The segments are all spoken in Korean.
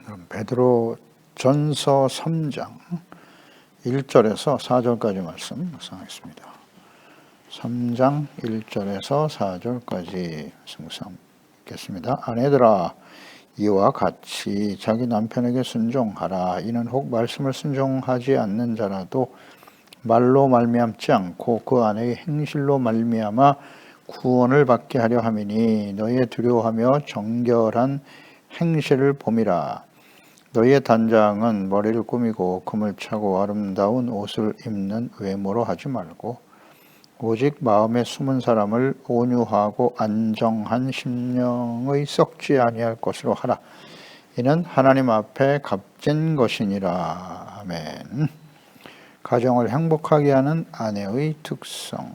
그럼 베드로 전서 3장 1절에서 4절까지 말씀 묵상하겠습니다. 3장 1절에서 4절까지 묵상하겠습니다. 아내들아, 이와 같이 자기 남편에게 순종하라. 이는 혹 말씀을 순종하지 않는 자라도 말로 말미암지 않고 그 아내의 행실로 말미암아 구원을 받게 하려 함이니, 너희의 두려워하며 정결한 행실을 봄이라. 너희의 단장은 머리를 꾸미고 금을 차고 아름다운 옷을 입는 외모로 하지 말고 오직 마음에 숨은 사람을 온유하고 안정한 심령의 썩지 아니할 것으로 하라. 이는 하나님 앞에 값진 것이니라. 아멘. 가정을 행복하게 하는 아내의 특성,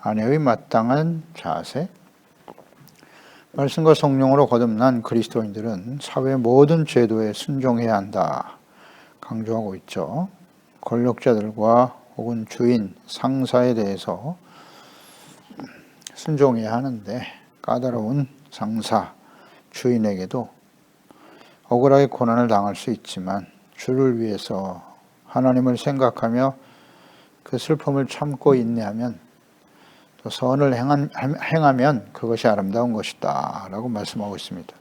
아내의 마땅한 자세. 말씀과 성령으로 거듭난 그리스도인들은 사회 모든 제도에 순종해야 한다 강조하고 있죠. 권력자들과 혹은 주인, 상사에 대해서 순종해야 하는데, 까다로운 상사, 주인에게도 억울하게 고난을 당할 수 있지만 주를 위해서 하나님을 생각하며 그 슬픔을 참고 인내하면, 또 선을 행하면 그것이 아름다운 것이다 라고 말씀하고 있습니다.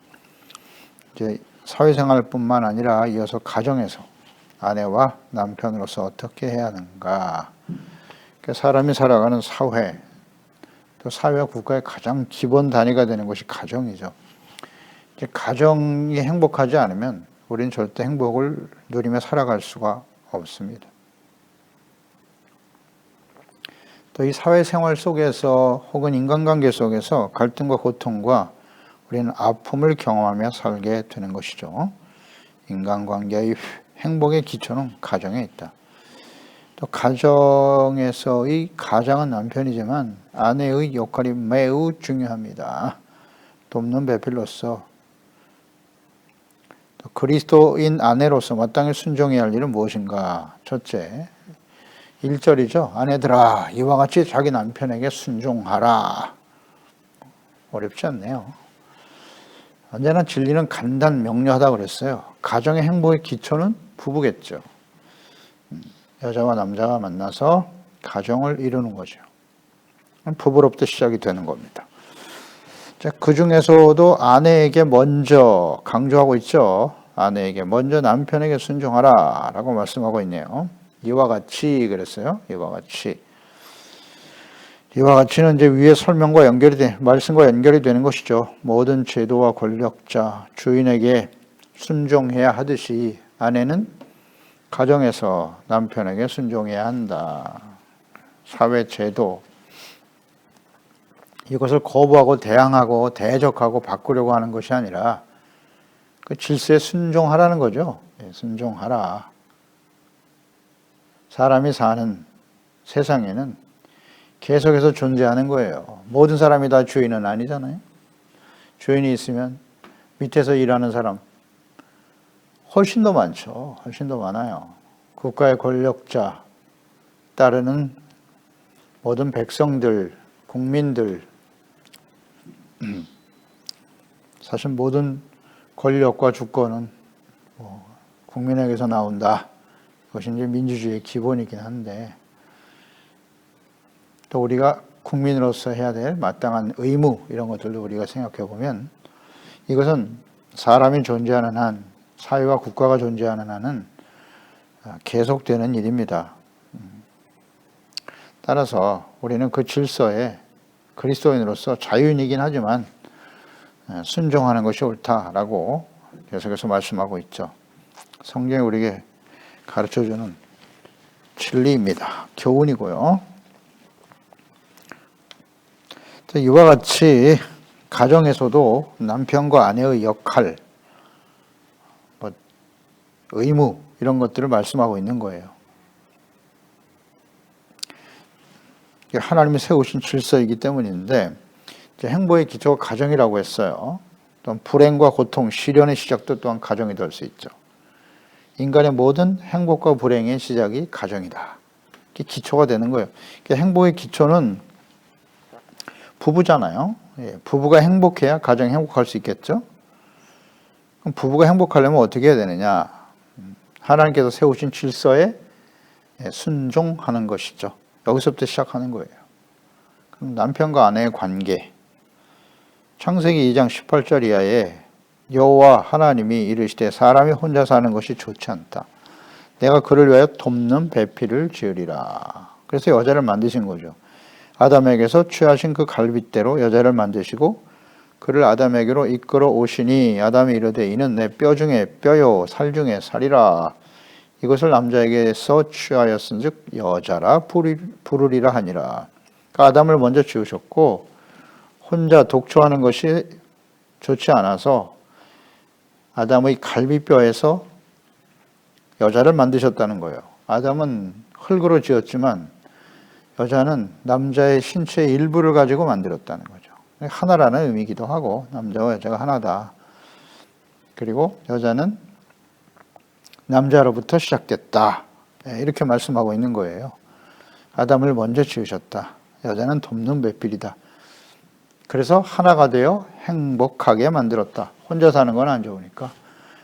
이제 사회생활뿐만 아니라 이어서 가정에서 아내와 남편으로서 어떻게 해야 하는가. 사람이 살아가는 사회, 또 사회와 국가의 가장 기본 단위가 되는 것이 가정이죠. 이제 가정이 행복하지 않으면 우리는 절대 행복을 누리며 살아갈 수가 없습니다. 또 이 사회생활 속에서 혹은 인간관계 속에서 갈등과 고통과 우리는 아픔을 경험하며 살게 되는 것이죠. 인간관계의 행복의 기초는 가정에 있다. 또 가정에서의 가장은 남편이지만 아내의 역할이 매우 중요합니다. 돕는 배필로서, 또 그리스도인 아내로서 마땅히 순종해야 할 일은 무엇인가? 첫째, 1절이죠. 아내들아, 이와 같이 자기 남편에게 순종하라. 어렵지 않네요. 언제나 진리는 간단 명료하다 그랬어요. 가정의 행복의 기초는 부부겠죠. 여자와 남자가 만나서 가정을 이루는 거죠. 부부로부터 시작이 되는 겁니다. 그 중에서도 아내에게 먼저 강조하고 있죠. 아내에게 먼저 남편에게 순종하라 라고 말씀하고 있네요. 이와 같이 그랬어요. 이와 같이. 이와 같이는 이제 위에 설명과 말씀과 연결이 되는 것이죠. 모든 제도와 권력자, 주인에게 순종해야 하듯이 아내는 가정에서 남편에게 순종해야 한다. 사회 제도, 이것을 거부하고 대항하고 대적하고 바꾸려고 하는 것이 아니라 그 질서에 순종하라는 거죠. 순종하라. 사람이 사는 세상에는 계속해서 존재하는 거예요. 모든 사람이 다 주인은 아니잖아요. 주인이 있으면 밑에서 일하는 사람 훨씬 더 많죠. 훨씬 더 많아요. 국가의 권력자, 따르는 모든 백성들, 국민들, 사실 모든 권력과 주권은 국민에게서 나온다. 그것이 이제 민주주의의 기본이긴 한데, 또 우리가 국민으로서 해야 될 마땅한 의무, 이런 것들도 우리가 생각해 보면 이것은 사람이 존재하는 한, 사회와 국가가 존재하는 한은 계속되는 일입니다. 따라서 우리는 그 질서에 그리스도인으로서 자유인이긴 하지만 순종하는 것이 옳다라고 계속해서 말씀하고 있죠. 성경이 우리에게 가르쳐주는 진리입니다. 교훈이고요. 이와 같이 가정에서도 남편과 아내의 역할, 의무, 이런 것들을 말씀하고 있는 거예요. 하나님이 세우신 질서이기 때문인데, 이제 행복의 기초가 가정이라고 했어요. 또한 불행과 고통, 시련의 시작도 또한 가정이 될 수 있죠. 인간의 모든 행복과 불행의 시작이 가정이다. 이게 기초가 되는 거예요. 행복의 기초는 부부잖아요. 부부가 행복해야 가정이 행복할 수 있겠죠. 그럼 부부가 행복하려면 어떻게 해야 되느냐? 하나님께서 세우신 질서에 순종하는 것이죠. 여기서부터 시작하는 거예요. 그럼 남편과 아내의 관계. 창세기 2장 18절 이하에 여호와 하나님이 이르시되 사람이 혼자 사는 것이 좋지 않다. 내가 그를 위하여 돕는 배필을 지으리라. 그래서 여자를 만드신 거죠. 아담에게서 취하신 그 갈빗대로 여자를 만드시고 그를 아담에게로 이끌어 오시니 아담이 이르되 이는 내 뼈 중에 뼈요 살 중에 살이라. 이것을 남자에게서 취하였은즉 여자라 부르리라 하니라. 그러니까 아담을 먼저 지으셨고 혼자 독초하는 것이 좋지 않아서 아담의 갈비뼈에서 여자를 만드셨다는 거예요. 아담은 흙으로 지었지만 여자는 남자의 신체의 일부를 가지고 만들었다는 거죠. 하나라는 의미이기도 하고 남자와 여자가 하나다. 그리고 여자는 남자로부터 시작됐다. 이렇게 말씀하고 있는 거예요. 아담을 먼저 지으셨다. 여자는 돕는 배필이다. 그래서 하나가 되어 행복하게 만들었다. 혼자 사는 건 안 좋으니까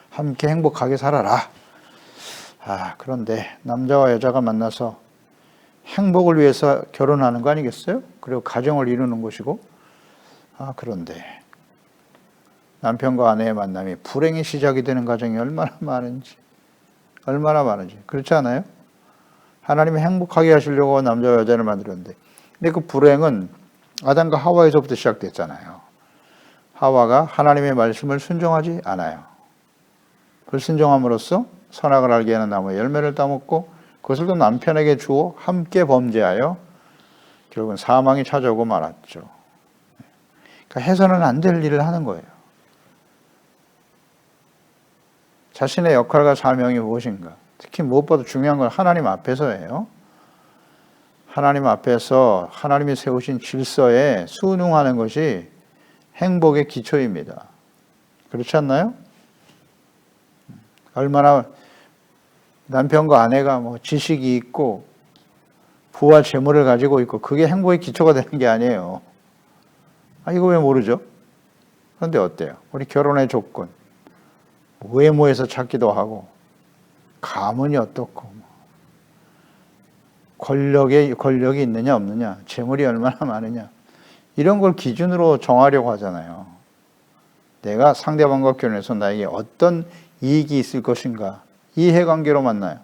함께 행복하게 살아라. 그런데 남자와 여자가 만나서 행복을 위해서 결혼하는 거 아니겠어요? 그리고 가정을 이루는 것이고, 그런데 남편과 아내의 만남이 불행의 시작이 되는 가정이 얼마나 많은지. 그렇지 않아요? 하나님이 행복하게 하시려고 남자와 여자를 만들었는데, 근데 그 불행은 아담과 하와에서부터 시작됐잖아요. 하와가 하나님의 말씀을 순종하지 않아요. 불순종함으로써 선악을 알게 하는 나무의 열매를 따먹고 그것을 또 남편에게 주어 함께 범죄하여 결국은 사망이 찾아오고 말았죠. 그러니까 해서는 안 될 일을 하는 거예요. 자신의 역할과 사명이 무엇인가? 특히 무엇보다 중요한 건 하나님 앞에서예요. 하나님 앞에서 하나님이 세우신 질서에 순응하는 것이 행복의 기초입니다. 그렇지 않나요? 얼마나 남편과 아내가 지식이 있고 부와 재물을 가지고 있고 그게 행복의 기초가 되는 게 아니에요. 이거 왜 모르죠? 그런데 어때요? 우리 결혼의 조건 외모에서 찾기도 하고 가문이 어떻고 권력이 있느냐 없느냐 재물이 얼마나 많으냐 이런 걸 기준으로 정하려고 하잖아요. 내가 상대방과 결혼해서 나에게 어떤 이익이 있을 것인가 이해관계로 만나요.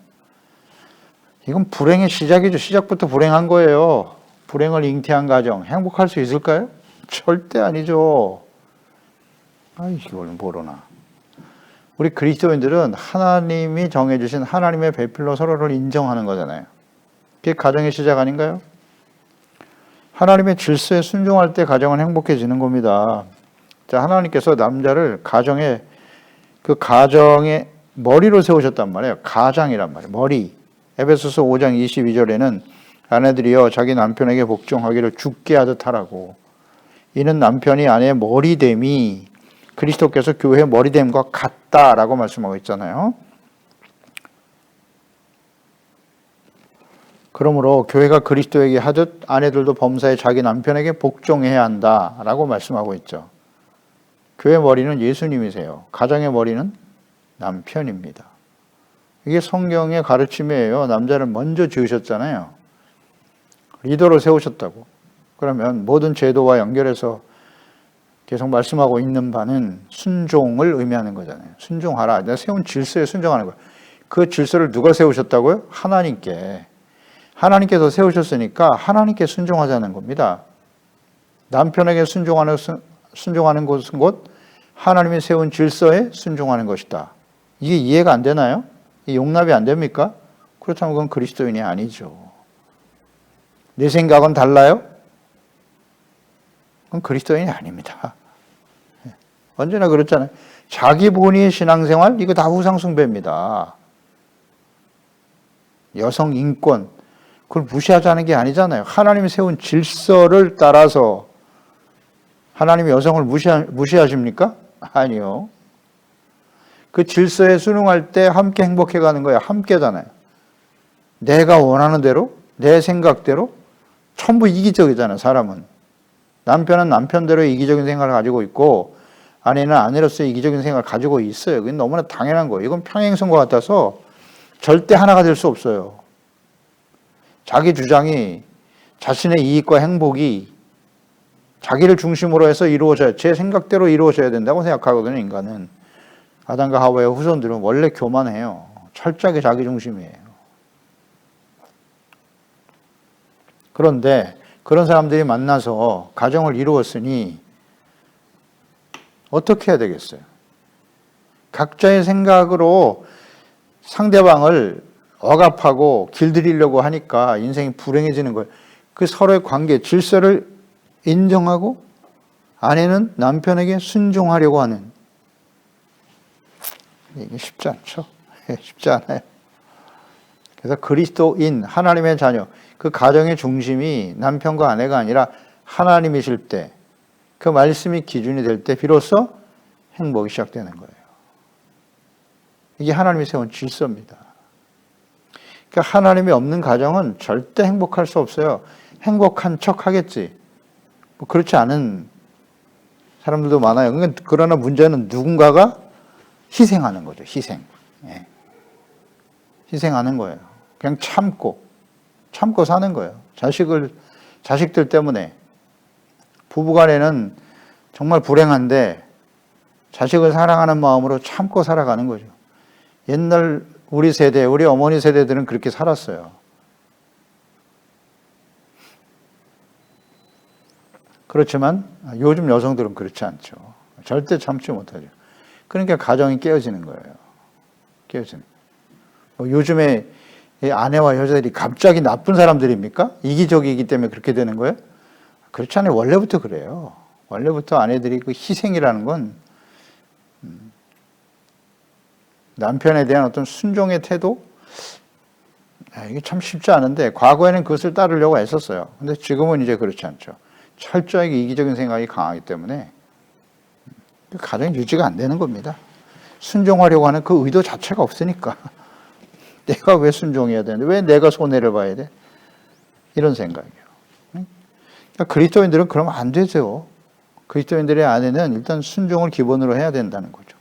이건 불행의 시작이죠. 시작부터 불행한 거예요. 불행을 잉태한 가정 행복할 수 있을까요? 절대 아니죠. 이걸 모르나. 우리 그리스도인들은 하나님이 정해주신 하나님의 배필로 서로를 인정하는 거잖아요. 그게 가정의 시작 아닌가요? 하나님의 질서에 순종할 때 가정은 행복해지는 겁니다. 자, 하나님께서 남자를 가정의 머리로 세우셨단 말이에요. 가장이란 말이에요. 머리. 에베소서 5장 22절에는 아내들이여 자기 남편에게 복종하기를 주께 하듯 하라고. 이는 남편이 아내의 머리됨이 그리스도께서 교회의 머리됨과 같다라고 말씀하고 있잖아요. 그러므로 교회가 그리스도에게 하듯 아내들도 범사에 자기 남편에게 복종해야 한다라고 말씀하고 있죠. 교회의 머리는 예수님이세요. 가정의 머리는 남편입니다. 이게 성경의 가르침이에요. 남자를 먼저 지으셨잖아요. 리더로 세우셨다고. 그러면 모든 제도와 연결해서 계속 말씀하고 있는 바는 순종을 의미하는 거잖아요. 순종하라. 내가 세운 질서에 순종하는 거예요. 그 질서를 누가 세우셨다고요? 하나님께. 하나님께서 세우셨으니까 하나님께 순종하자는 겁니다. 남편에게 순종하는 것은 곧 하나님이 세운 질서에 순종하는 것이다. 이게 이해가 안 되나요? 용납이 안 됩니까? 그렇다면 그건 그리스도인이 아니죠. 내 생각은 달라요? 그건 그리스도인이 아닙니다. 언제나 그렇잖아요. 자기 본위의 신앙생활 이거 다 우상숭배입니다. 여성 인권 그걸 무시하자는 게 아니잖아요. 하나님이 세운 질서를 따라서 하나님이 여성을 무시하십니까? 아니요. 그 질서에 순응할 때 함께 행복해가는 거예요. 함께잖아요. 내가 원하는 대로 내 생각대로 전부 이기적이잖아요. 사람은. 남편은 남편대로 이기적인 생각을 가지고 있고 아내는 아내로서의 이기적인 생각을 가지고 있어요. 그건 너무나 당연한 거예요. 이건 평행선과 같아서 절대 하나가 될 수 없어요. 자기 주장이 자신의 이익과 행복이 자기를 중심으로 해서 이루어져야, 제 생각대로 이루어져야 된다고 생각하거든요, 인간은. 아담과 하와의 후손들은 원래 교만해요. 철저하게 자기 중심이에요. 그런데 그런 사람들이 만나서 가정을 이루었으니 어떻게 해야 되겠어요? 각자의 생각으로 상대방을 억압하고 길들이려고 하니까 인생이 불행해지는 거예요. 그 서로의 관계, 질서를 인정하고 아내는 남편에게 순종하려고 하는, 이게 쉽지 않죠. 쉽지 않아요. 그래서 그리스도인, 하나님의 자녀, 그 가정의 중심이 남편과 아내가 아니라 하나님이실 때, 그 말씀이 기준이 될 때 비로소 행복이 시작되는 거예요. 이게 하나님이 세운 질서입니다. 그러니까 하나님이 없는 가정은 절대 행복할 수 없어요. 행복한 척 하겠지. 뭐 그렇지 않은 사람들도 많아요. 그러나 문제는 누군가가 희생하는 거죠. 희생. 예. 희생하는 거예요. 그냥 참고 사는 거예요. 자식들 때문에. 부부간에는 정말 불행한데 자식을 사랑하는 마음으로 참고 살아가는 거죠. 옛날 우리 세대, 우리 어머니 세대들은 그렇게 살았어요. 그렇지만 요즘 여성들은 그렇지 않죠. 절대 참지 못하죠. 그러니까 가정이 깨어지는 거예요. 깨어지는. 요즘에 아내와 여자들이 갑자기 나쁜 사람들입니까? 이기적이기 때문에 그렇게 되는 거예요? 그렇지 않아요. 원래부터 그래요. 원래부터 아내들이 그 희생이라는 건 남편에 대한 어떤 순종의 태도? 이게 참 쉽지 않은데 과거에는 그것을 따르려고 애썼어요. 근데 지금은 이제 그렇지 않죠. 철저하게 이기적인 생각이 강하기 때문에 가정이 유지가 안 되는 겁니다. 순종하려고 하는 그 의도 자체가 없으니까. 내가 왜 순종해야 되는데 왜 내가 손해를 봐야 돼? 이런 생각이에요. 그러니까 그리스도인들은 그러면 안 되죠. 그리스도인들의 아내는 일단 순종을 기본으로 해야 된다는 거죠.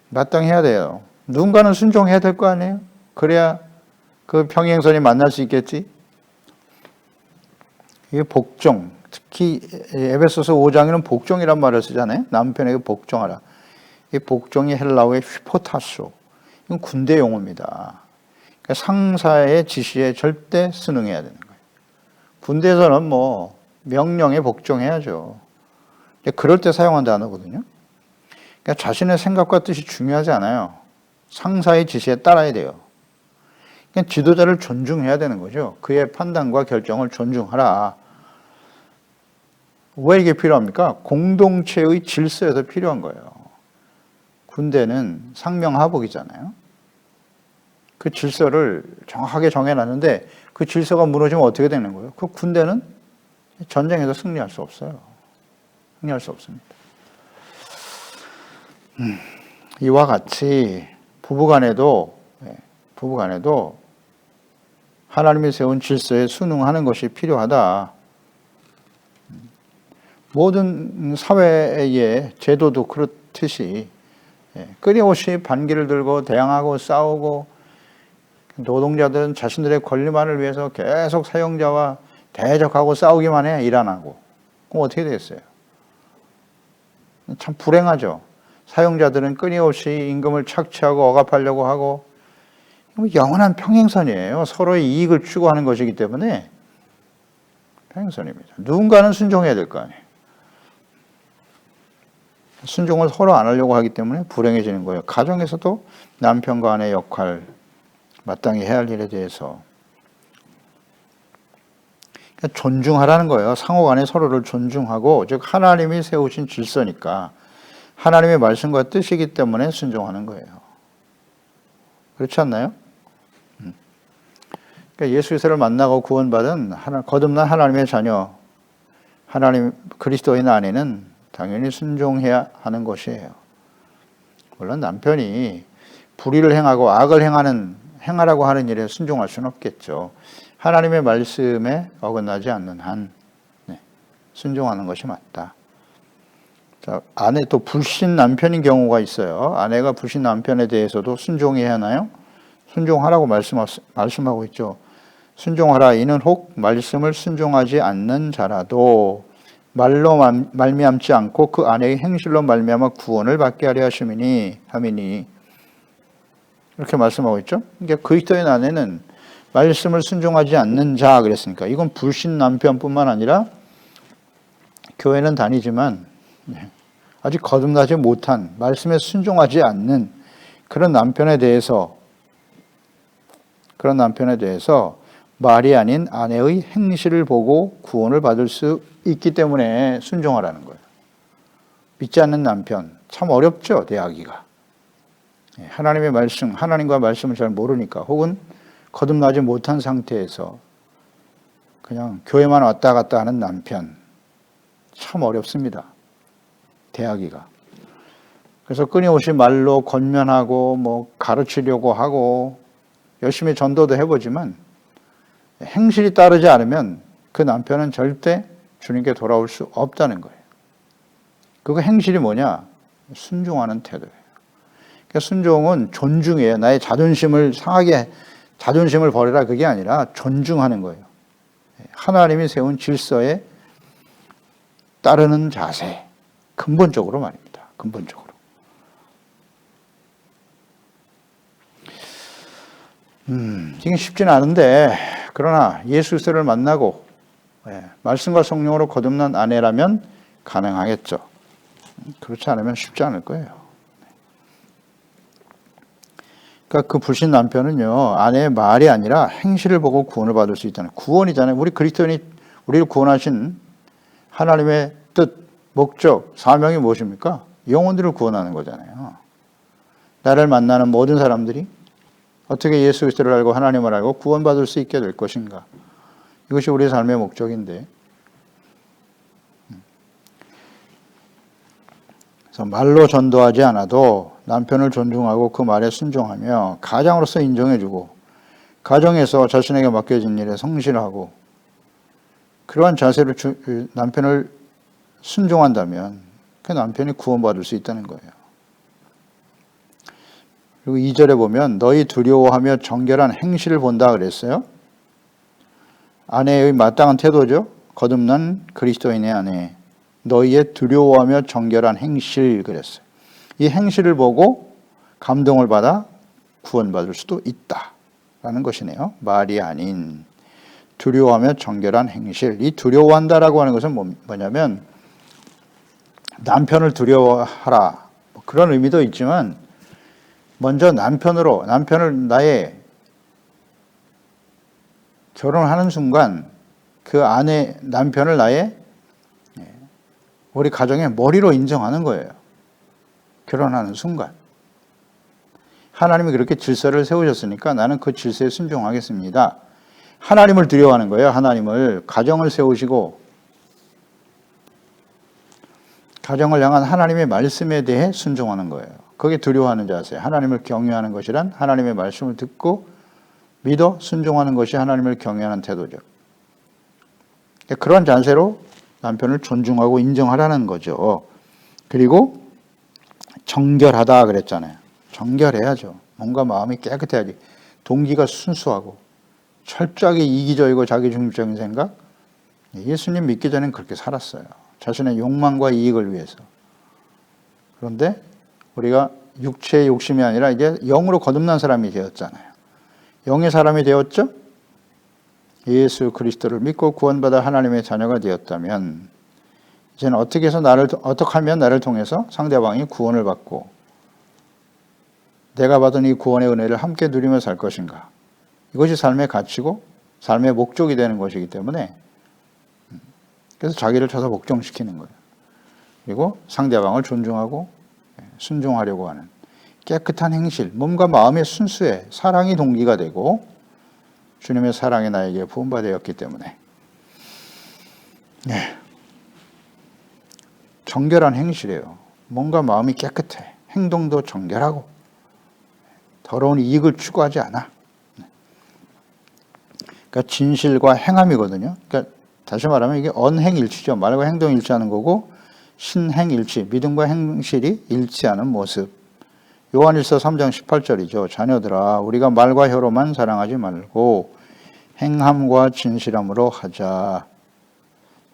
마땅히 해야 돼요. 누군가는 순종해야 될 거 아니에요? 그래야 그 평행선이 만날 수 있겠지? 이게 복종, 특히 에베소서 5장에는 복종이란 말을 쓰잖아요. 남편에게 복종하라. 이 복종이 헬라어의 휘포타소. 이건 군대 용어입니다. 그러니까 상사의 지시에 절대 순응해야 되는 거예요. 군대에서는 뭐 명령에 복종해야죠. 그럴 때 사용한 단어거든요. 그러니까 자신의 생각과 뜻이 중요하지 않아요. 상사의 지시에 따라야 돼요. 그러니까 지도자를 존중해야 되는 거죠. 그의 판단과 결정을 존중하라. 왜 이게 필요합니까? 공동체의 질서에서 필요한 거예요. 군대는 상명하복이잖아요. 그 질서를 정확하게 정해놨는데 그 질서가 무너지면 어떻게 되는 거예요? 그 군대는 전쟁에서 승리할 수 없어요. 승리할 수 없습니다. 이와 같이 부부간에도 하나님이 세운 질서에 순응하는 것이 필요하다. 모든 사회의 제도도 그렇듯이 끊임없이 반기를 들고 대항하고 싸우고 노동자들은 자신들의 권리만을 위해서 계속 사용자와 대적하고 싸우기만 해. 일 안 하고. 그럼 어떻게 되겠어요? 참 불행하죠. 사용자들은 끊임없이 임금을 착취하고 억압하려고 하고 영원한 평행선이에요. 서로의 이익을 추구하는 것이기 때문에 평행선입니다. 누군가는 순종해야 될 거 아니에요. 순종을 서로 안 하려고 하기 때문에 불행해지는 거예요. 가정에서도 남편과 아내의 역할, 마땅히 해야 할 일에 대해서 그러니까 존중하라는 거예요. 상호간에 서로를 존중하고, 즉 하나님이 세우신 질서니까 하나님의 말씀과 뜻이기 때문에 순종하는 거예요. 그렇지 않나요? 그러니까 예수 그리스도를 만나고 구원받은 거듭난 하나님의 자녀, 하나님 그리스도인 아내는 당연히 순종해야 하는 것이에요. 물론 남편이 불의를 행하고 악을 행하라고 하는 일에 순종할 수는 없겠죠. 하나님의 말씀에 어긋나지 않는 한 순종하는 것이 맞다. 자, 아내 또 불신 남편인 경우가 있어요. 아내가 불신 남편에 대해서도 순종해야 하나요? 순종하라고 말씀하고 있죠. 순종하라. 이는 혹 말씀을 순종하지 않는 자라도 말로 말미암지 않고 그 아내의 행실로 말미암아 구원을 받게 하려 함이니 이렇게 말씀하고 있죠. 그러니까 그리스도인 아내는 말씀을 순종하지 않는 자 그랬으니까 이건 불신 남편뿐만 아니라 교회는 다니지만 아직 거듭나지 못한 말씀에 순종하지 않는 그런 남편에 대해서 말이 아닌 아내의 행실을 보고 구원을 받을 수 있기 때문에 순종하라는 거예요. 믿지 않는 남편 참 어렵죠, 대하기가. 하나님의 말씀, 하나님과 말씀을 잘 모르니까 혹은 거듭나지 못한 상태에서 그냥 교회만 왔다 갔다 하는 남편 참 어렵습니다. 대하기가. 그래서 끊임없이 말로 권면하고 가르치려고 하고 열심히 전도도 해보지만 행실이 따르지 않으면 그 남편은 절대 주님께 돌아올 수 없다는 거예요. 그 행실이 뭐냐? 순종하는 태도예요. 그러니까 순종은 존중이에요. 나의 자존심을 상하게 자존심을 버려라 그게 아니라 존중하는 거예요. 하나님이 세운 질서에 따르는 자세. 근본적으로 말입니다. 근본적으로. 이게 쉽지는 않은데 그러나 예수 그리스도를 만나고 말씀과 성령으로 거듭난 아내라면 가능하겠죠. 그렇지 않으면 쉽지 않을 거예요. 그러니까 그 불신 남편은요, 아내의 말이 아니라 행실을 보고 구원을 받을 수 있다는 구원이잖아요. 우리 그리스도인이 우리를 구원하신 하나님의 뜻, 목적, 사명이 무엇입니까? 영혼들을 구원하는 거잖아요. 나를 만나는 모든 사람들이 어떻게 예수 그리스도를 알고 하나님을 알고 구원받을 수 있게 될 것인가? 이것이 우리의 삶의 목적인데 그래서 말로 전도하지 않아도 남편을 존중하고 그 말에 순종하며 가장으로서 인정해주고 가정에서 자신에게 맡겨진 일에 성실하고 그러한 자세로 남편을 순종한다면 그 남편이 구원받을 수 있다는 거예요. 그리고 2절에 보면 너희 두려워하며 정결한 행실을 본다 그랬어요. 아내의 마땅한 태도죠. 거듭난 그리스도인의 아내. 너희의 두려워하며 정결한 행실 그랬어요. 이 행실을 보고 감동을 받아 구원받을 수도 있다라는 것이네요. 말이 아닌 두려워하며 정결한 행실. 이 두려워한다라고 하는 것은 뭐냐면 남편을 두려워하라 그런 의미도 있지만 먼저 남편을 나의 결혼하는 순간 그 남편을 나의 우리 가정의 머리로 인정하는 거예요. 결혼하는 순간. 하나님이 그렇게 질서를 세우셨으니까 나는 그 질서에 순종하겠습니다. 하나님을 두려워하는 거예요. 하나님을. 가정을 세우시고 가정을 향한 하나님의 말씀에 대해 순종하는 거예요. 그게 두려워하는 자세. 하나님을 경외하는 것이란 하나님의 말씀을 듣고 믿어 순종하는 것이 하나님을 경외하는 태도죠. 그런 자세로 남편을 존중하고 인정하라는 거죠. 그리고 정결하다 그랬잖아요. 정결해야죠. 뭔가 마음이 깨끗해야지. 동기가 순수하고 철저하게 이기적이고 자기중심적인 생각. 예수님 믿기 전엔 그렇게 살았어요. 자신의 욕망과 이익을 위해서. 그런데 우리가 육체의 욕심이 아니라 이제 영으로 거듭난 사람이 되었잖아요. 영의 사람이 되었죠? 예수 그리스도를 믿고 구원받아 하나님의 자녀가 되었다면 이제는 어떻게 하면 나를 통해서 상대방이 구원을 받고 내가 받은 이 구원의 은혜를 함께 누리며 살 것인가? 이것이 삶의 가치고 삶의 목적이 되는 것이기 때문에 그래서 자기를 쳐서 복종시키는 거예요. 그리고 상대방을 존중하고 순종하려고 하는 깨끗한 행실, 몸과 마음의 순수해 사랑이 동기가 되고 주님의 사랑이 나에게 부음받았기 때문에 정결한 행실이에요. 몸과 마음이 깨끗해. 행동도 정결하고 더러운 이익을 추구하지 않아. 그러니까 진실과 행함이거든요. 그러니까 다시 말하면 이게 언행일치죠. 말과 행동 일치하는 거고 신행일치, 믿음과 행실이 일치하는 모습. 요한일서 3장 18절이죠. 자녀들아 우리가 말과 혀로만 사랑하지 말고 행함과 진실함으로 하자.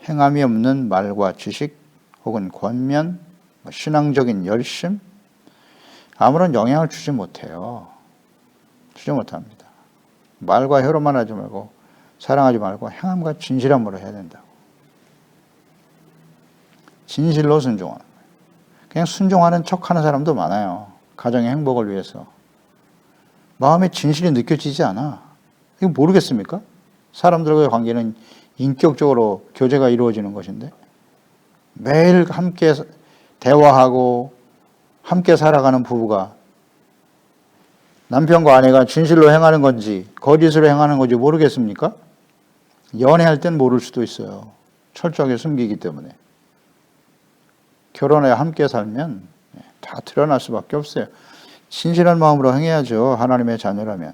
행함이 없는 말과 지식 혹은 권면, 신앙적인 열심 아무런 영향을 주지 못해요. 주지 못합니다. 말과 혀로만 하지 말고 사랑하지 말고 행함과 진실함으로 해야 된다고. 진실로 순종하는 거예요. 그냥 순종하는 척하는 사람도 많아요. 가정의 행복을 위해서. 마음에 진실이 느껴지지 않아. 이거 모르겠습니까? 사람들과의 관계는 인격적으로 교제가 이루어지는 것인데 매일 함께 대화하고 함께 살아가는 부부가 남편과 아내가 진실로 행하는 건지 거짓으로 행하는 건지 모르겠습니까? 연애할 땐 모를 수도 있어요. 철저하게 숨기기 때문에. 결혼해 함께 살면 다 드러날 수밖에 없어요. 진실한 마음으로 행해야죠. 하나님의 자녀라면.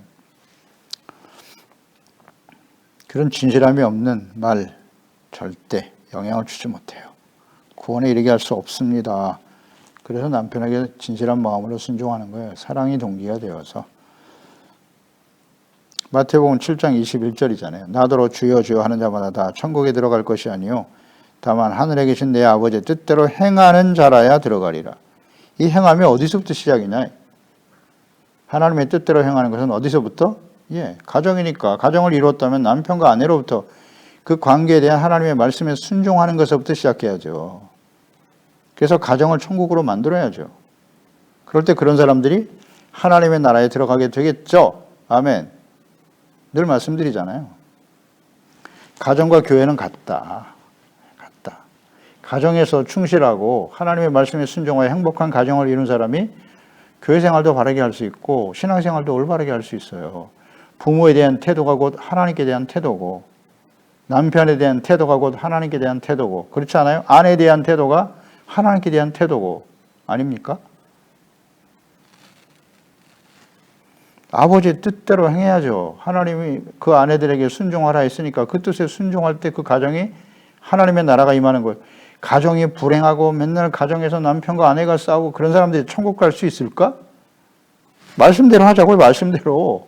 그런 진실함이 없는 말 절대 영향을 주지 못해요. 구원에 이르게 할 수 없습니다. 그래서 남편에게 진실한 마음으로 순종하는 거예요. 사랑이 동기가 되어서. 마태복음 7장 21절이잖아요. 나더러 주여 주여 하는 자마다 다 천국에 들어갈 것이 아니요 다만 하늘에 계신 내 아버지의 뜻대로 행하는 자라야 들어가리라. 이 행함이 어디서부터 시작이냐? 하나님의 뜻대로 행하는 것은 어디서부터? 가정이니까. 가정을 이루었다면 남편과 아내로부터 그 관계에 대한 하나님의 말씀에 순종하는 것부터 시작해야죠. 그래서 가정을 천국으로 만들어야죠. 그럴 때 그런 사람들이 하나님의 나라에 들어가게 되겠죠. 아멘. 늘 말씀드리잖아요. 가정과 교회는 같다. 가정에서 충실하고 하나님의 말씀에 순종하여 행복한 가정을 이룬 사람이 교회 생활도 바르게 할 수 있고 신앙생활도 올바르게 할 수 있어요. 부모에 대한 태도가 곧 하나님께 대한 태도고 남편에 대한 태도가 곧 하나님께 대한 태도고 그렇지 않아요? 아내에 대한 태도가 하나님께 대한 태도고 아닙니까? 아버지의 뜻대로 행해야죠. 하나님이 그 아내들에게 순종하라 했으니까 그 뜻에 순종할 때 그 가정이 하나님의 나라가 임하는 거예요. 가정이 불행하고 맨날 가정에서 남편과 아내가 싸우고 그런 사람들이 천국 갈 수 있을까? 말씀대로 하자고요. 말씀대로.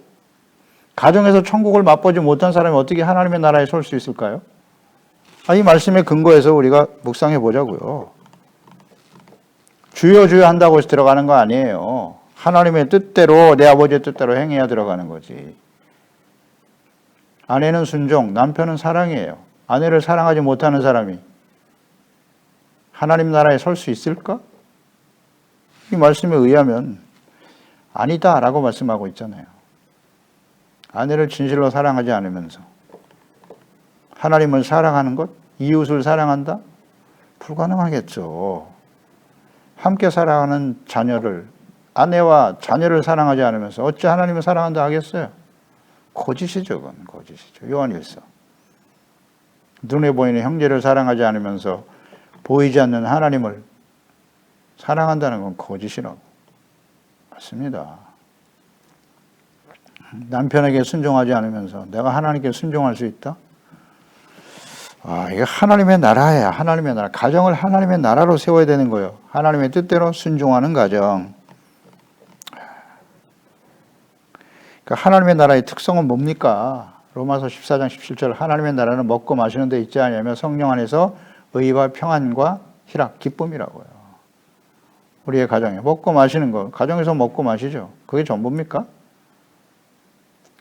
가정에서 천국을 맛보지 못한 사람이 어떻게 하나님의 나라에 설 수 있을까요? 이 말씀의 근거에서 우리가 묵상해 보자고요. 주여 주여 한다고 해서 들어가는 거 아니에요. 하나님의 뜻대로 내 아버지의 뜻대로 행해야 들어가는 거지. 아내는 순종, 남편은 사랑이에요. 아내를 사랑하지 못하는 사람이 하나님 나라에 설 수 있을까? 이 말씀에 의하면 아니다라고 말씀하고 있잖아요. 아내를 진실로 사랑하지 않으면서 하나님을 사랑하는 것, 이웃을 사랑한다? 불가능하겠죠. 함께 사랑하는 자녀를, 아내와 자녀를 사랑하지 않으면서 어찌 하나님을 사랑한다 하겠어요? 거짓이죠. 그건 거짓이죠. 요한일서. 눈에 보이는 형제를 사랑하지 않으면서 보이지 않는 하나님을 사랑한다는 건 거짓이라고. 맞습니다. 남편에게 순종하지 않으면서 내가 하나님께 순종할 수 있다? 이게 하나님의 나라야. 하나님의 나라. 가정을 하나님의 나라로 세워야 되는 거예요. 하나님의 뜻대로 순종하는 가정. 그러니까 하나님의 나라의 특성은 뭡니까? 로마서 14장 17절 하나님의 나라는 먹고 마시는 데 있지 않냐며 성령 안에서 의와 평안과 희락, 기쁨이라고요. 우리의 가정에 먹고 마시는 거, 가정에서 먹고 마시죠. 그게 전부입니까?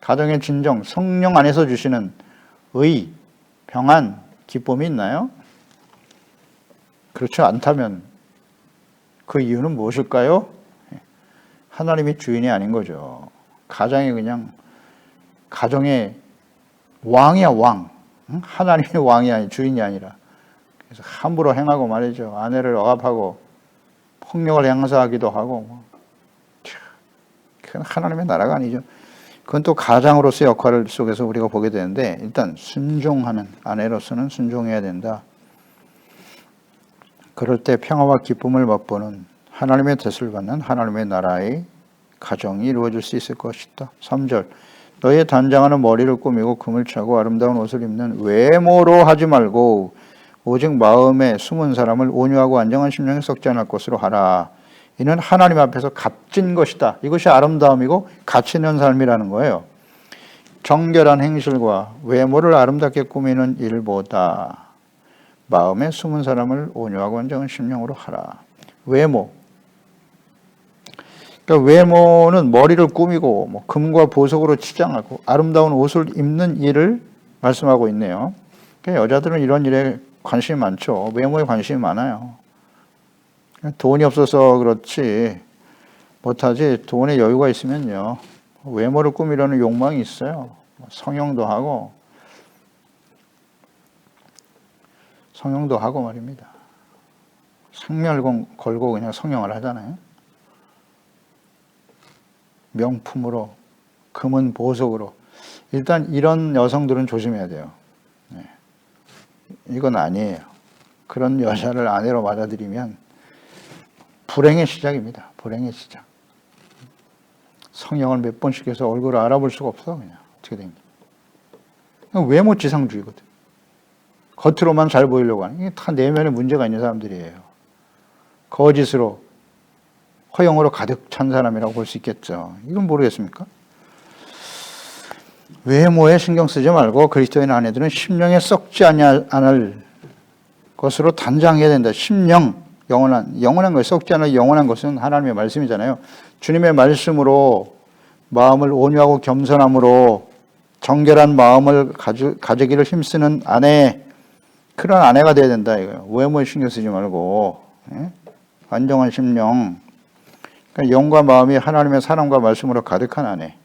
가정의 진정, 성령 안에서 주시는 의, 평안, 기쁨이 있나요? 그렇지 않다면 그 이유는 무엇일까요? 하나님이 주인이 아닌 거죠. 가정이 그냥 가정의 왕이야, 왕. 하나님의 왕이 아니 주인이 아니라. 그래서 함부로 행하고 말이죠. 아내를 억압하고 폭력을 행사하기도 하고. 그건 하나님의 나라가 아니죠. 그건 또 가장으로서의 역할 속에서 우리가 보게 되는데 일단 순종하는 아내로서는 순종해야 된다. 그럴 때 평화와 기쁨을 맛보는 하나님의 뜻을 받는 하나님의 나라의 가정이 이루어질 수 있을 것이다. 3절 너의 단장하는 머리를 꾸미고 금을 차고 아름다운 옷을 입는 외모로 하지 말고 오직 마음에 숨은 사람을 온유하고 안정한 심령에 썩지 않을 것으로 하라. 이는 하나님 앞에서 값진 것이다. 이것이 아름다움이고 가치 있는 삶이라는 거예요. 정결한 행실과 외모를 아름답게 꾸미는 일보다 마음에 숨은 사람을 온유하고 안정한 심령으로 하라. 외모. 그러니까 외모는 머리를 꾸미고 뭐 금과 보석으로 치장하고 아름다운 옷을 입는 일을 말씀하고 있네요. 그러니까 여자들은 이런 일에 관심이 많죠. 외모에 관심이 많아요. 돈이 없어서 그렇지 못하지 돈에 여유가 있으면요. 외모를 꾸미려는 욕망이 있어요. 성형도 하고 말입니다. 생멸 걸고 그냥 성형을 하잖아요. 명품으로, 금은 보석으로. 일단 이런 여성들은 조심해야 돼요. 네. 이건 아니에요. 그런 여자를 아내로 받아들이면 불행의 시작입니다. 불행의 시작. 성형을 몇 번씩 해서 얼굴을 알아볼 수가 없어. 그냥 어떻게 된 게. 외모 지상주의거든. 겉으로만 잘 보이려고 하는. 이게 다 내면에 문제가 있는 사람들이에요. 거짓으로, 허영으로 가득 찬 사람이라고 볼 수 있겠죠. 이건 모르겠습니까? 외모에 신경 쓰지 말고 그리스도인 아내들은 심령에 썩지 않을 것으로 단장해야 된다. 심령, 영원한 것, 썩지 않을 영원한 것은 하나님의 말씀이잖아요. 주님의 말씀으로 마음을 온유하고 겸손함으로 정결한 마음을 가지기를 힘쓰는 아내, 그런 아내가 돼야 된다 이거예요. 외모에 신경 쓰지 말고 안정한 심령, 그러니까 영과 마음이 하나님의 사랑과 말씀으로 가득한 아내.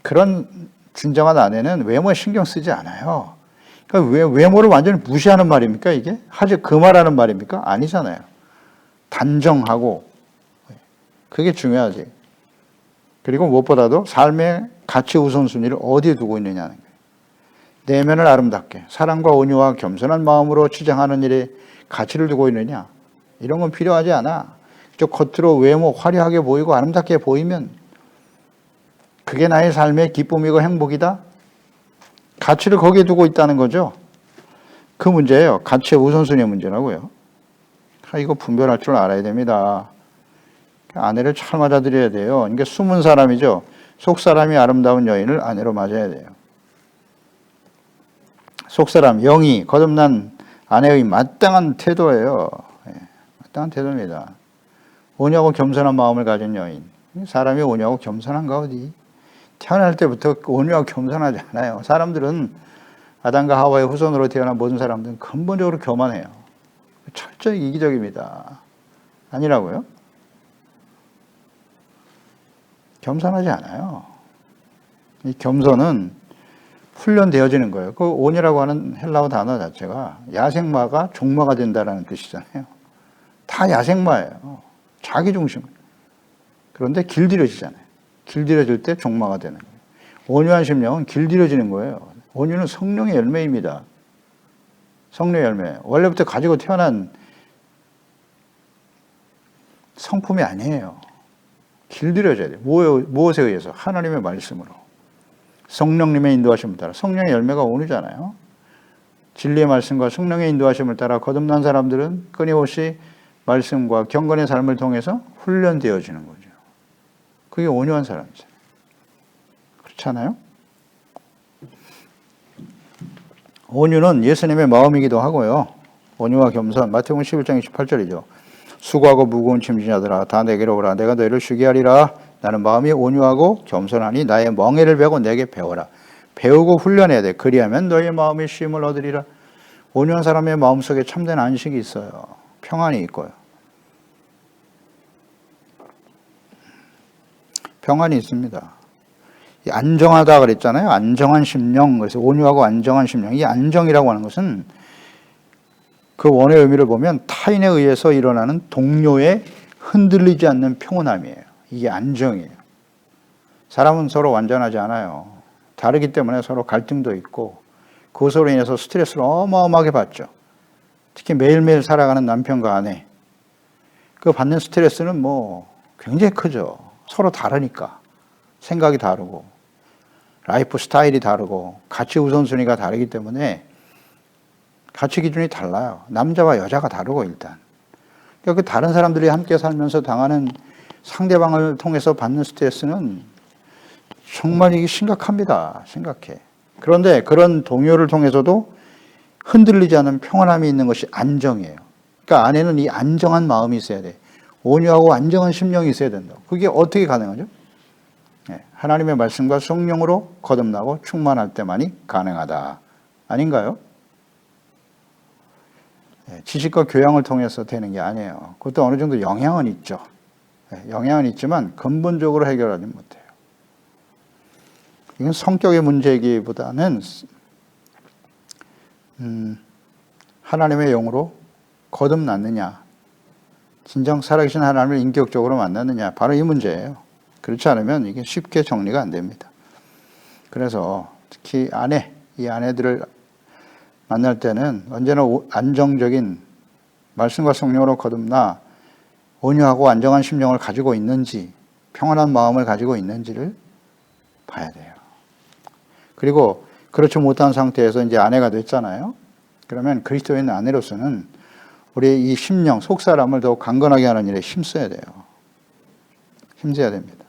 그런 진정한 아내는 외모에 신경 쓰지 않아요. 그러니까 외모를 완전히 무시하는 말입니까 이게? 하지 그 말하는 말입니까? 아니잖아요. 단정하고 그게 중요하지. 그리고 무엇보다도 삶의 가치 우선순위를 어디에 두고 있느냐는 거예요. 내면을 아름답게 사랑과 온유와 겸손한 마음으로 치장하는 일에 가치를 두고 있느냐, 이런 건 필요하지 않아. 저 겉으로 외모 화려하게 보이고 아름답게 보이면 그게 나의 삶의 기쁨이고 행복이다? 가치를 거기에 두고 있다는 거죠. 그 문제예요. 가치의 우선순위의 문제라고요. 이거 분별할 줄 알아야 됩니다. 아내를 잘 맞아들여야 돼요. 이게 숨은 사람이죠. 속사람이 아름다운 여인을 아내로 맞아야 돼요. 속사람, 영이 거듭난 아내의 마땅한 태도예요. 마땅한 태도입니다. 온유하고 겸손한 마음을 가진 여인. 사람이 온유하고 겸손한가 어디? 태어날 때부터 온유하고 겸손하지 않아요. 사람들은 아담과 하와의 후손으로 태어난 모든 사람들은 근본적으로 교만해요. 철저히 이기적입니다. 아니라고요? 겸손하지 않아요. 이 겸손은 훈련되어지는 거예요. 그 온이라고 하는 헬라어 단어 자체가 야생마가 종마가 된다라는 뜻이잖아요. 다 야생마예요. 자기 중심. 그런데 길들여지잖아요. 길들여질 때 종마가 되는 거예요. 온유한 심령은 길들여지는 거예요. 온유는 성령의 열매입니다. 성령의 열매. 원래부터 가지고 태어난 성품이 아니에요. 길들여져야 돼요. 무엇에 의해서? 하나님의 말씀으로. 성령님의 인도하심을 따라. 성령의 열매가 온유잖아요. 진리의 말씀과 성령의 인도하심을 따라 거듭난 사람들은 끊임없이 말씀과 경건의 삶을 통해서 훈련되어지는 거죠. 그게 온유한 사람이잖아요. 그렇지 않아요? 온유는 예수님의 마음이기도 하고요. 온유와 겸손, 마태복음 11장 28절이죠. 수고하고 무거운 짐진 자들아 다 내게로 오라. 내가 너희를 쉬게 하리라. 나는 마음이 온유하고 겸손하니 나의 멍에를 베고 내게 배워라. 배우고 훈련해야 돼. 그리하면 너희의 마음이 쉼을 얻으리라. 온유한 사람의 마음속에 참된 안식이 있어요. 평안이 있고요. 평안이 있습니다. 안정하다 그랬잖아요. 안정한 심령. 그래서 온유하고 안정한 심령. 이 안정이라고 하는 것은 그 원의 의미를 보면 타인에 의해서 일어나는 동료에 흔들리지 않는 평온함이에요. 이게 안정이에요. 사람은 서로 완전하지 않아요. 다르기 때문에 서로 갈등도 있고 그것으로 인해서 스트레스를 어마어마하게 받죠. 특히 매일매일 살아가는 남편과 아내. 그 받는 스트레스는 뭐 굉장히 크죠. 서로 다르니까. 생각이 다르고 라이프 스타일이 다르고 가치 우선순위가 다르기 때문에 가치 기준이 달라요. 남자와 여자가 다르고 일단. 그러니까 그 다른 사람들이 함께 살면서 당하는 상대방을 통해서 받는 스트레스는 정말 이게 심각합니다. 심각해. 그런데 그런 동요를 통해서도 흔들리지 않은 평안함이 있는 것이 안정이에요. 그러니까 안에는 이 안정한 마음이 있어야 돼. 온유하고 안정한 심령이 있어야 된다. 그게 어떻게 가능하죠? 하나님의 말씀과 성령으로 거듭나고 충만할 때만이 가능하다. 아닌가요? 지식과 교양을 통해서 되는 게 아니에요. 그것도 어느 정도 영향은 있죠. 영향은 있지만 근본적으로 해결하지 못해요. 이건 성격의 문제이기보다는 하나님의 영으로 거듭났느냐, 진정 살아계신 하나님을 인격적으로 만났느냐, 바로 이 문제예요. 그렇지 않으면 이게 쉽게 정리가 안 됩니다. 그래서 특히 이 아내들을 만날 때는 언제나 안정적인 말씀과 성령으로 거듭나 온유하고 안정한 심령을 가지고 있는지, 평안한 마음을 가지고 있는지를 봐야 돼요. 그리고 그렇지 못한 상태에서 이제 아내가 됐잖아요. 그러면 그리스도인 아내로서는 우리의 이 심령, 속사람을 더욱 강건하게 하는 일에 힘써야 돼요. 힘써야 됩니다.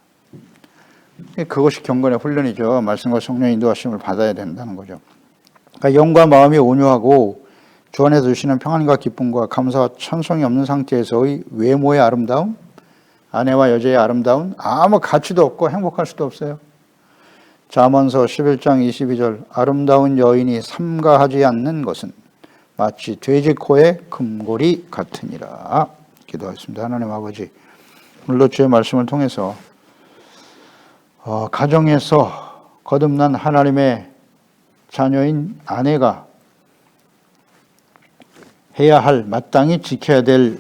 그것이 경건의 훈련이죠. 말씀과 성령의 인도하심을 받아야 된다는 거죠. 그러니까 영과 마음이 온유하고 주 안에서 주시는 평안과 기쁨과 감사와 찬송이 없는 상태에서의 외모의 아름다움, 아내와 여자의 아름다움, 아무 가치도 없고 행복할 수도 없어요. 잠언서 11장 22절 아름다운 여인이 삼가하지 않는 것은 마치 돼지 코의 금골이 같으니라. 기도하겠습니다. 하나님 아버지, 오늘도 주의 말씀을 통해서 가정에서 거듭난 하나님의 자녀인 아내가 해야 할, 마땅히 지켜야 될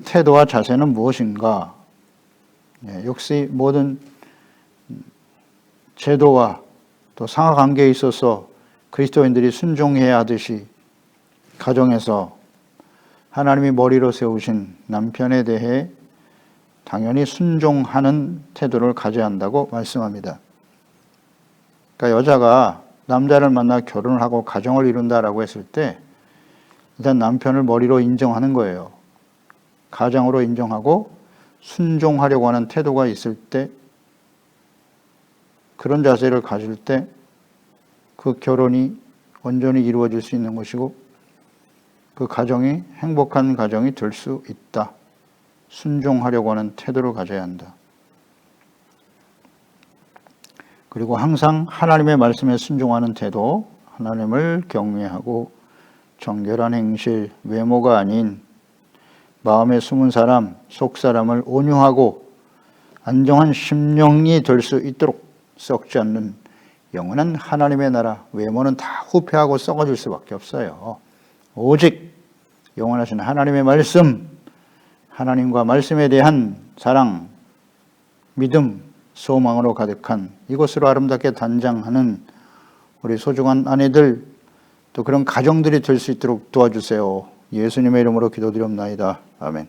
태도와 자세는 무엇인가? 역시 모든 제도와 또 상하관계에 있어서 그리스도인들이 순종해야 하듯이 가정에서 하나님이 머리로 세우신 남편에 대해 당연히 순종하는 태도를 가져야 한다고 말씀합니다. 그러니까 여자가 남자를 만나 결혼을 하고 가정을 이룬다라고 했을 때 일단 남편을 머리로 인정하는 거예요. 가장으로 인정하고 순종하려고 하는 태도가 있을 때, 그런 자세를 가질 때 그 결혼이 온전히 이루어질 수 있는 것이고 그 가정이 행복한 가정이 될 수 있다. 순종하려고 하는 태도를 가져야 한다. 그리고 항상 하나님의 말씀에 순종하는 태도, 하나님을 경외하고 정결한 행실, 외모가 아닌 마음에 숨은 사람, 속 사람을 온유하고 안정한 심령이 될 수 있도록 썩지 않는 영원한 하나님의 나라, 외모는 다 후패하고 썩어질 수밖에 없어요. 오직 영원하신 하나님의 말씀, 하나님과 말씀에 대한 사랑, 믿음, 소망으로 가득한 이것으로 아름답게 단장하는 우리 소중한 아내들, 또 그런 가정들이 될 수 있도록 도와주세요. 예수님의 이름으로 기도드리옵나이다. 아멘.